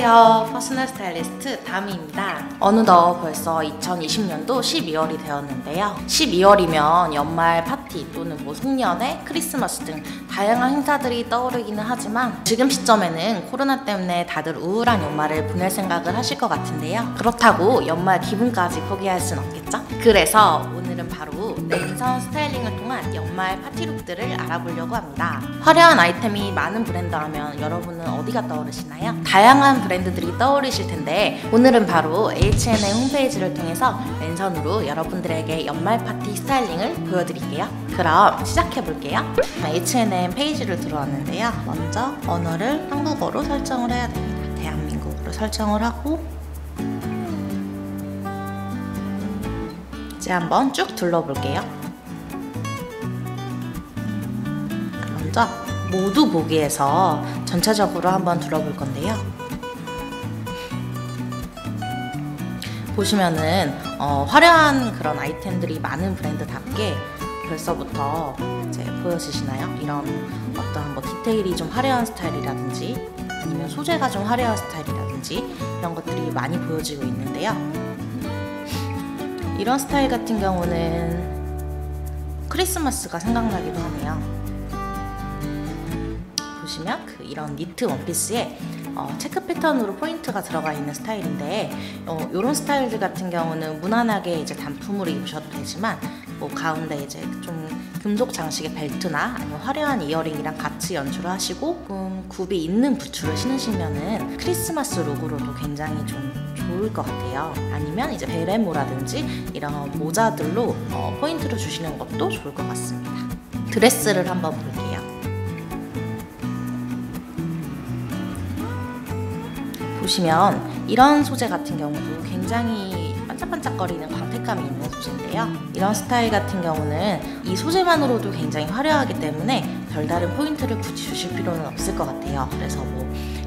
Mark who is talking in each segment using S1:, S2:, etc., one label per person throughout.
S1: 안녕하세요. 퍼스널 스타일리스트 다미입니다. 어느덧 벌써 2020년도 12월이 되었는데요. 12월이면 연말 파티 또는 송년회, 크리스마스 등 다양한 행사들이 떠오르기는 하지만 지금 시점에는 코로나 때문에 다들 우울한 연말을 보낼 생각을 하실 것 같은데요. 그렇다고 연말 기분까지 포기할 순 없겠죠? 그래서 오늘은 바로 랜선 스타일링을 통한 연말 파티룩들을 알아보려고 합니다. 화려한 아이템이 많은 브랜드 하면 여러분은 어디가 떠오르시나요? 다양한 브랜드들이 떠오르실 텐데 오늘은 바로 H&M 홈페이지를 통해서 랜선으로 여러분들에게 연말 파티 스타일링을 보여드릴게요. 그럼 시작해볼게요. H&M 페이지를 들어왔는데요. 먼저 언어를 한국어로 설정을 해야 됩니다. 대한민국으로 설정을 하고 이제 한번 쭉 둘러볼게요. 먼저 모두 보기에서 전체적으로 한번 둘러볼 건데요. 보시면은 화려한 그런 아이템들이 많은 브랜드답게 벌써부터 이제 보여지시나요? 이런 어떤 디테일이 좀 화려한 스타일이라든지 아니면 소재가 좀 화려한 스타일이라든지 이런 것들이 많이 보여지고 있는데요. 이런 스타일 같은 경우는 크리스마스가 생각나기도 하네요. 보시면 이런 니트 원피스에 체크 패턴으로 포인트가 들어가 있는 스타일인데 이런 스타일들 같은 경우는 무난하게 이제 단품으로 입으셔도 되지만 가운데 이제 좀 금속 장식의 벨트나 아니면 화려한 이어링이랑 같이 연출을 하시고 굽이 있는 부츠를 신으시면은 크리스마스 룩으로도 굉장히 좀 좋을 것 같아요. 아니면 이제 베레모라든지 이런 모자들로 포인트를 주시는 것도 좋을 것 같습니다. 드레스를 한번 볼게요. 보시면 이런 소재 같은 경우도 굉장히 반짝반짝거리는 광택감이 있는 소재인데요. 이런 스타일 같은 경우는 이 소재만으로도 굉장히 화려하기 때문에 별다른 포인트를 굳이 주실 필요는 없을 것 같아요. 그래서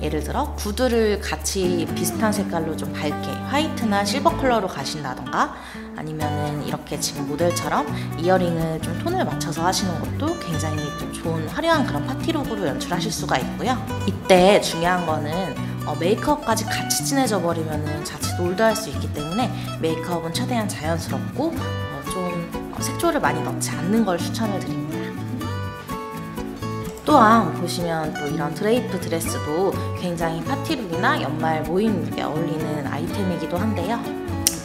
S1: 예를 들어 구두를 같이 비슷한 색깔로 좀 밝게 화이트나 실버 컬러로 가신다던가 아니면은 이렇게 지금 모델처럼 이어링을 좀 톤을 맞춰서 하시는 것도 굉장히 또 좋은 화려한 그런 파티룩으로 연출하실 수가 있고요. 이때 중요한 거는 메이크업까지 같이 진해져 버리면은 자칫 올드할 수 있기 때문에 메이크업은 최대한 자연스럽고 좀 색조를 많이 넣지 않는 걸 추천을 드립니다. 또한 보시면 또 이런 드레이프 드레스도 굉장히 파티룩이나 연말 모임룩에 어울리는 아이템이기도 한데요.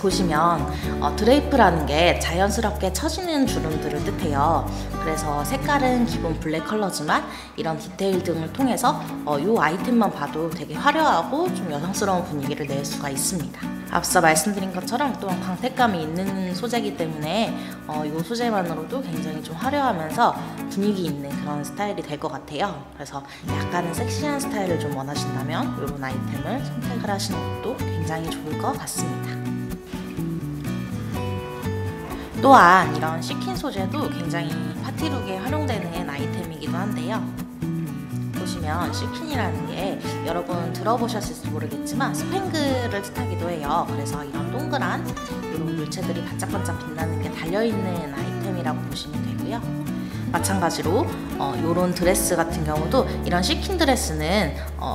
S1: 보시면 드레이프라는 게 자연스럽게 처지는 주름들을 뜻해요. 그래서 색깔은 기본 블랙 컬러지만 이런 디테일 등을 통해서 이 아이템만 봐도 되게 화려하고 좀 여성스러운 분위기를 낼 수가 있습니다. 앞서 말씀드린 것처럼 또한 광택감이 있는 소재이기 때문에 이 소재만으로도 굉장히 좀 화려하면서 분위기 있는 그런 스타일이 될 것 같아요. 그래서 약간은 섹시한 스타일을 좀 원하신다면 이런 아이템을 선택을 하시는 것도 굉장히 좋을 것 같습니다. 또한 이런 시킨 소재도 굉장히 파티룩에 활용되는 아이템이기도 한데요. 보시면 시킨이라는 게 여러분 들어보셨을지 모르겠지만 스팽글을 뜻하기도 해요. 그래서 이런 동그란 이런 물체들이 반짝반짝 빛나는 게 달려있는 아이템이라고 보시면 되고요. 마찬가지로 이런 드레스 같은 경우도 이런 시킨 드레스는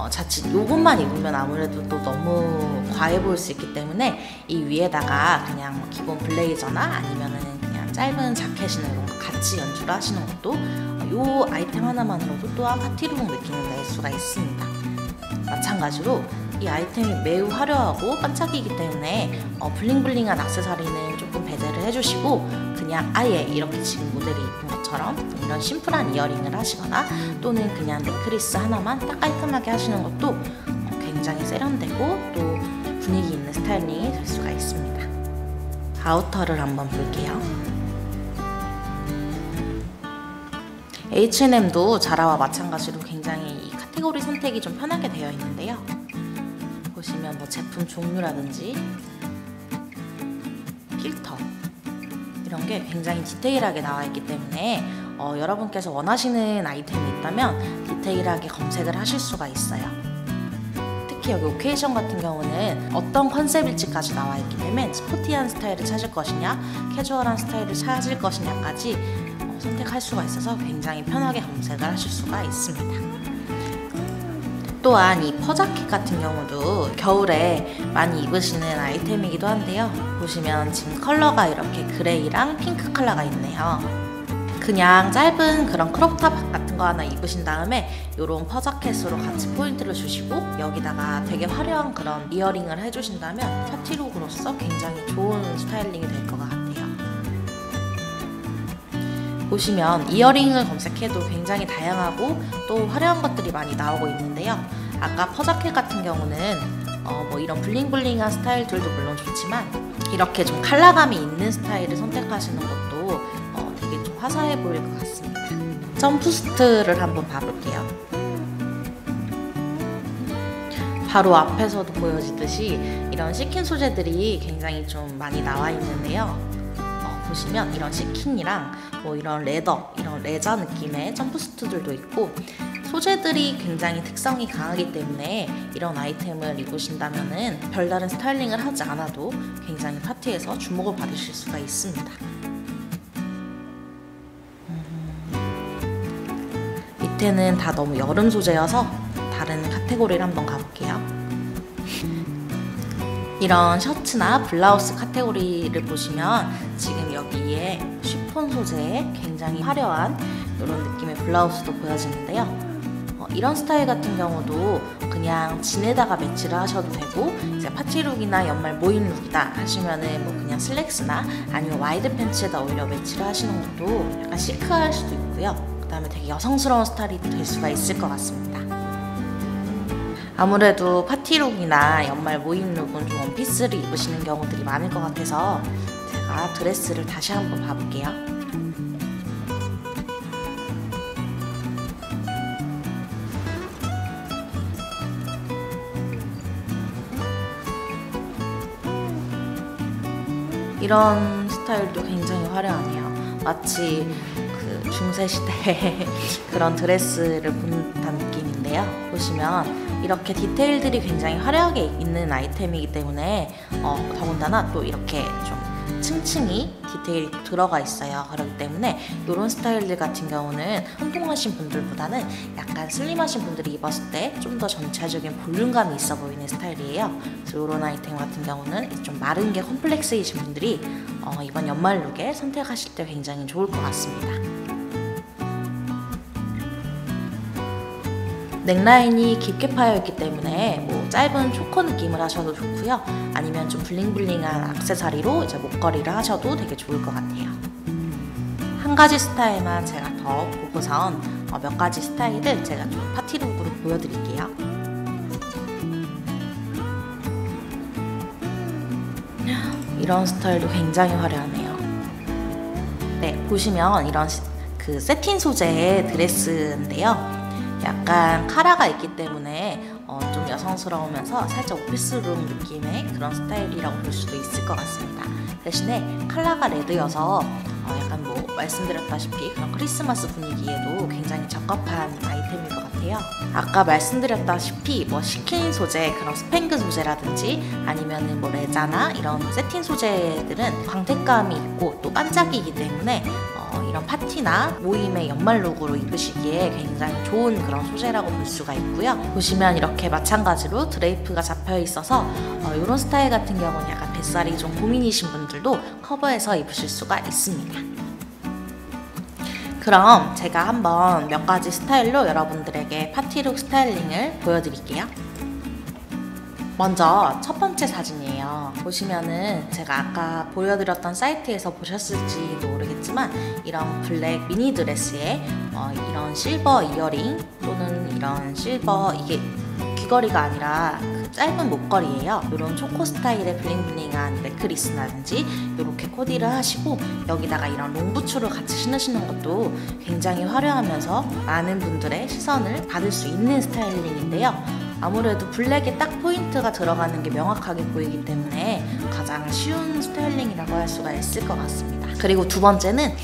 S1: 자칫 이것만 입으면 아무래도 또 너무 과해 보일 수 있기 때문에 이 위에다가 그냥 기본 블레이저나 아니면은 그냥 짧은 자켓이나 이런 거 같이 연출을 하시는 것도 이 아이템 하나만으로도 또한 파티룩 느낌을 낼 수가 있습니다. 마찬가지로 이 아이템이 매우 화려하고 반짝이기 때문에 블링블링한 액세서리는 조금 배제를 해주시고 그냥 아예 이렇게 지금 모델이 입은 것처럼 이런 심플한 이어링을 하시거나 또는 그냥 넥클리스 하나만 딱 깔끔하게 하시는 것도 굉장히 세련되고 또 분위기 있는 스타일링이 될 수가 있습니다. 아우터를 한번 볼게요. H&M도 자라와 마찬가지로 굉장히 이 카테고리 선택이 좀 편하게 되어 있는데요. 보시면 제품 종류라든지 필터 이런 게 굉장히 디테일하게 나와 있기 때문에 여러분께서 원하시는 아이템이 있다면 디테일하게 검색을 하실 수가 있어요. 특히 여기 오케이션 같은 경우는 어떤 컨셉일지까지 나와 있기 때문에 스포티한 스타일을 찾을 것이냐 캐주얼한 스타일을 찾을 것이냐까지 선택할 수가 있어서 굉장히 편하게 검색을 하실 수가 있습니다. 또한 이 퍼자켓 같은 경우도 겨울에 많이 입으시는 아이템이기도 한데요. 보시면 지금 컬러가 이렇게 그레이랑 핑크 컬러가 있네요. 그냥 짧은 그런 크롭탑 같은 거 하나 입으신 다음에 이런 퍼자켓으로 같이 포인트를 주시고 여기다가 되게 화려한 그런 이어링을 해주신다면 파티룩으로서 굉장히 좋은 스타일링이 될 것 같아요. 보시면 이어링을 검색해도 굉장히 다양하고 또 화려한 것들이 많이 나오고 있는데요. 아까 퍼자켓 같은 경우는 뭐 이런 블링블링한 스타일들도 물론 좋지만 이렇게 좀 컬러감이 있는 스타일을 선택하시는 것도 되게 좀 화사해 보일 것 같습니다. 점프스트를 한번 봐볼게요. 바로 앞에서도 보여지듯이 이런 시킨 소재들이 굉장히 좀 많이 나와 있는데요. 보시면 이런 시킨이랑 뭐 이런 레더, 이런 레자 느낌의 점프스트들도 있고 소재들이 굉장히 특성이 강하기 때문에 이런 아이템을 입으신다면은 별다른 스타일링을 하지 않아도 굉장히 파티에서 주목을 받으실 수가 있습니다. 밑에는 다 너무 여름 소재여서 다른 카테고리를 한번 가볼게요. 이런 셔츠나 블라우스 카테고리를 보시면 지금 여기에 쉬폰 소재의 굉장히 화려한 이런 느낌의 블라우스도 보여지는데요. 이런 스타일 같은 경우도 그냥 진에다가 매치를 하셔도 되고 이제 파티룩이나 연말 모임 룩이다 하시면은 뭐 그냥 슬랙스나 아니면 와이드 팬츠에다 오히려 매치를 하시는 것도 약간 시크할 수도 있고요. 그 다음에 되게 여성스러운 스타일이 될 수가 있을 것 같습니다. 아무래도 파티룩이나 연말 모임 룩은 좀 원피스를 입으시는 경우들이 많을 것 같아서 제가 드레스를 다시 한번 봐볼게요. 이런 스타일도 굉장히 화려하네요. 마치 그 중세시대의 그런 드레스를 본 듯한 느낌인데요. 보시면 이렇게 디테일들이 굉장히 화려하게 있는 아이템이기 때문에 더군다나 또 이렇게 좀 층층이 디테일이 들어가 있어요. 그렇기 때문에 이런 스타일들 같은 경우는 통통하신 분들보다는 약간 슬림하신 분들이 입었을 때 좀 더 전체적인 볼륨감이 있어 보이는 스타일이에요. 그래서 이런 아이템 같은 경우는 좀 마른 게 컴플렉스이신 분들이 이번 연말 룩에 선택하실 때 굉장히 좋을 것 같습니다. 넥라인이 깊게 파여있기 때문에 뭐 짧은 초커 느낌을 하셔도 좋고요. 아니면 좀 블링블링한 액세서리로 이제 목걸이를 하셔도 되게 좋을 것 같아요. 한 가지 스타일만 제가 더 보고선 몇 가지 스타일을 제가 좀 파티룩으로 보여드릴게요. 이런 스타일도 굉장히 화려하네요. 네, 보시면 이런 그 세틴 소재의 드레스인데요. 약간 카라가 있기 때문에 좀 여성스러우면서 살짝 오피스룩 느낌의 그런 스타일이라고 볼 수도 있을 것 같습니다. 대신에 컬러가 레드여서 약간 뭐 말씀드렸다시피 그런 크리스마스 분위기에도 굉장히 적합한 아이템일 것 같아요. 아까 말씀드렸다시피 뭐 시킨 소재, 그런 스팽그 소재라든지 아니면은 뭐 레자나 이런 세틴 소재들은 광택감이 있고 또 반짝이기 때문에 이런 파티나 모임의 연말 룩으로 입으시기에 굉장히 좋은 그런 소재라고 볼 수가 있고요. 보시면 이렇게 마찬가지로 드레이프가 잡혀 있어서 이런 스타일 같은 경우는 약간 뱃살이 좀 고민이신 분들도 커버해서 입으실 수가 있습니다. 그럼 제가 한번 몇 가지 스타일로 여러분들에게 파티룩 스타일링을 보여드릴게요. 먼저 첫 번째 사진이에요. 보시면은 제가 아까 보여드렸던 사이트에서 보셨을지도 모르겠지만 이런 블랙 미니 드레스에 이런 실버 이어링 또는 이런 실버, 이게 귀걸이가 아니라 그 짧은 목걸이에요. 이런 초코 스타일의 블링블링한 넥클리스라든지 이렇게 코디를 하시고 여기다가 이런 롱부츠를 같이 신으시는 것도 굉장히 화려하면서 많은 분들의 시선을 받을 수 있는 스타일링인데요. 아무래도 블랙에 딱 포인트가 들어가는 게 명확하게 보이기 때문에 가장 쉬운 스타일링이라고 할 수가 있을 것 같습니다. 그리고 두 번째는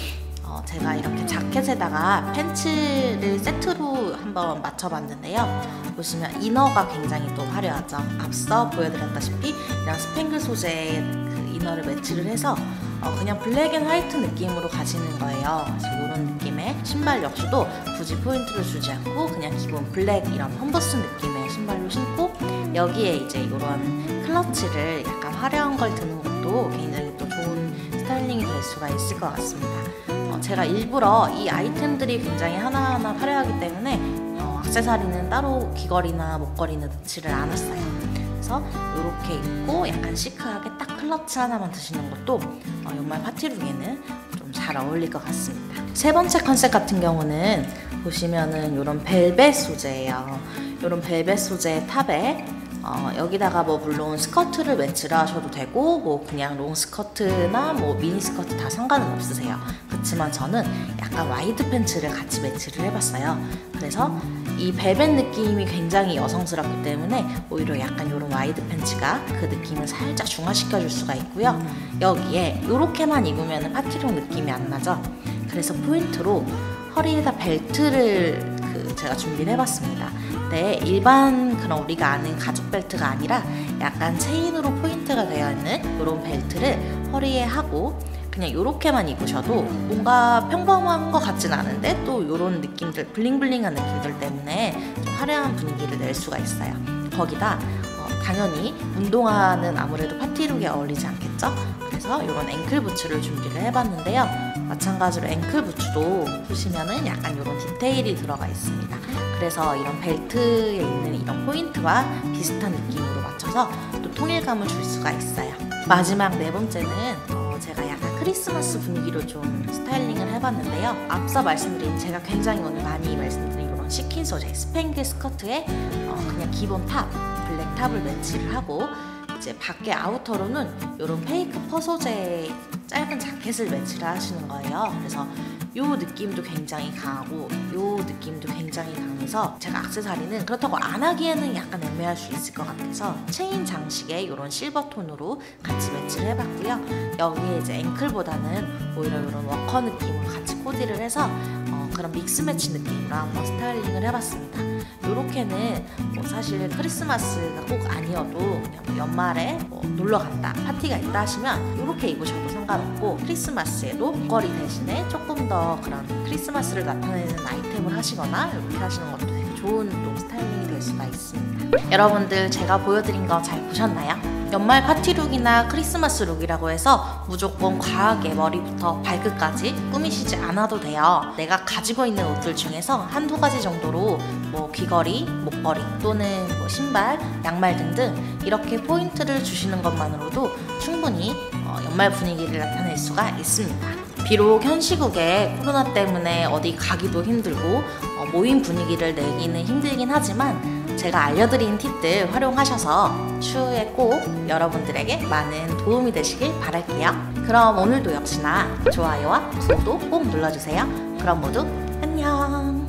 S1: 제가 이렇게 자켓에다가 팬츠를 세트로 한번 맞춰봤는데요. 보시면 이너가 굉장히 또 화려하죠. 앞서 보여드렸다시피 이런 스팽글 소재의 그 이너를 매치를 해서 그냥 블랙 앤 화이트 느낌으로 가시는 거예요. 그래서 이런 느낌의 신발 역시도 굳이 포인트를 주지 않고 그냥 기본 블랙 이런 컨버스 느낌의 신발로 신고 여기에 이제 이런 클러치를 약간 화려한 걸 드는 것도 굉장히 또 좋은 스타일링이 될 수가 있을 것 같습니다. 제가 일부러 이 아이템들이 굉장히 하나하나 화려하기 때문에 액세서리는 따로 귀걸이나 목걸이는 넣지를 않았어요. 그래서 이렇게 입고 약간 시크하게 딱 클러치 하나만 드시는 것도 연말 파티룩에는 좀 잘 어울릴 것 같습니다. 세 번째 컨셉 같은 경우는 보시면은 이런 벨벳 소재예요. 이런 벨벳 소재 탑에 여기다가 뭐 물론 스커트를 매치를 하셔도 되고 뭐 그냥 롱 스커트나 뭐 미니 스커트 다 상관은 없으세요. 그렇지만 저는 약간 와이드 팬츠를 같이 매치를 해봤어요. 그래서 이 벨벳 느낌이 굉장히 여성스럽기 때문에 오히려 약간 이런 와이드 팬츠가 그 느낌을 살짝 중화시켜 줄 수가 있고요. 여기에 이렇게만 입으면 파티룩 느낌이 안 나죠. 그래서 포인트로 허리에다 벨트를 제가 준비를 해봤습니다. 네, 일반 그런 우리가 아는 가죽 벨트가 아니라 약간 체인으로 포인트가 되어 있는 이런 벨트를 허리에 하고 그냥 이렇게만 입으셔도 뭔가 평범한 것 같진 않은데 또 이런 느낌들, 블링블링한 느낌들 때문에 좀 화려한 분위기를 낼 수가 있어요. 거기다 당연히 운동화는 아무래도 파티룩에 어울리지 않겠죠? 그래서 이런 앵클 부츠를 준비를 해봤는데요. 마찬가지로 앵클 부츠도 보시면은 약간 이런 디테일이 들어가 있습니다. 그래서 이런 벨트에 있는 이런 포인트와 비슷한 느낌으로 맞춰서 또 통일감을 줄 수가 있어요. 마지막 네 번째는 제가 약간 크리스마스 분위기로 좀 스타일링을 해봤는데요. 앞서 말씀드린 제가 굉장히 오늘 많이 말씀드린 이런 시킨 소재 스팽글 스커트에 그냥 기본 탑, 블랙 탑을 매치를 하고 이제 밖에 아우터로는 이런 페이크 퍼 소재의 짧은 자켓을 매치를 하시는 거예요. 그래서 이 느낌도 굉장히 강하고 이 느낌도 굉장히 강해서 제가 액세서리는 그렇다고 안 하기에는 약간 애매할 수 있을 것 같아서 체인 장식에 이런 실버 톤으로 같이 매치를 해봤고요. 여기에 이제 앵클보다는 오히려 이런 워커 느낌으로 같이 코디를 해서 그런 믹스 매치 느낌으로 한번 스타일링을 해봤습니다. 이렇게는 뭐 사실 크리스마스가 꼭 아니어도 그냥 뭐 연말에 뭐 놀러 간다, 파티가 있다 하시면 이렇게 입으셔도 상관없고 크리스마스에도 목걸이 대신에 조금 더 그런 크리스마스를 나타내는 아이템을 하시거나 이렇게 하시는 것도 되게 좋은 또 스타일링이 될 수가 있습니다. 여러분들 제가 보여드린 거 잘 보셨나요? 연말 파티룩이나 크리스마스 룩이라고 해서 무조건 과하게 머리부터 발끝까지 꾸미시지 않아도 돼요. 내가 가지고 있는 옷들 중에서 한두 가지 정도로 뭐 귀걸이, 목걸이 또는 뭐 신발, 양말 등등 이렇게 포인트를 주시는 것만으로도 충분히 연말 분위기를 나타낼 수가 있습니다. 비록 현 시국에 코로나 때문에 어디 가기도 힘들고 모임 분위기를 내기는 힘들긴 하지만 제가 알려드린 팁들 활용하셔서 추후에 꼭 여러분들에게 많은 도움이 되시길 바랄게요. 그럼 오늘도 역시나 좋아요와 구독도 꼭 눌러주세요. 그럼 모두 안녕.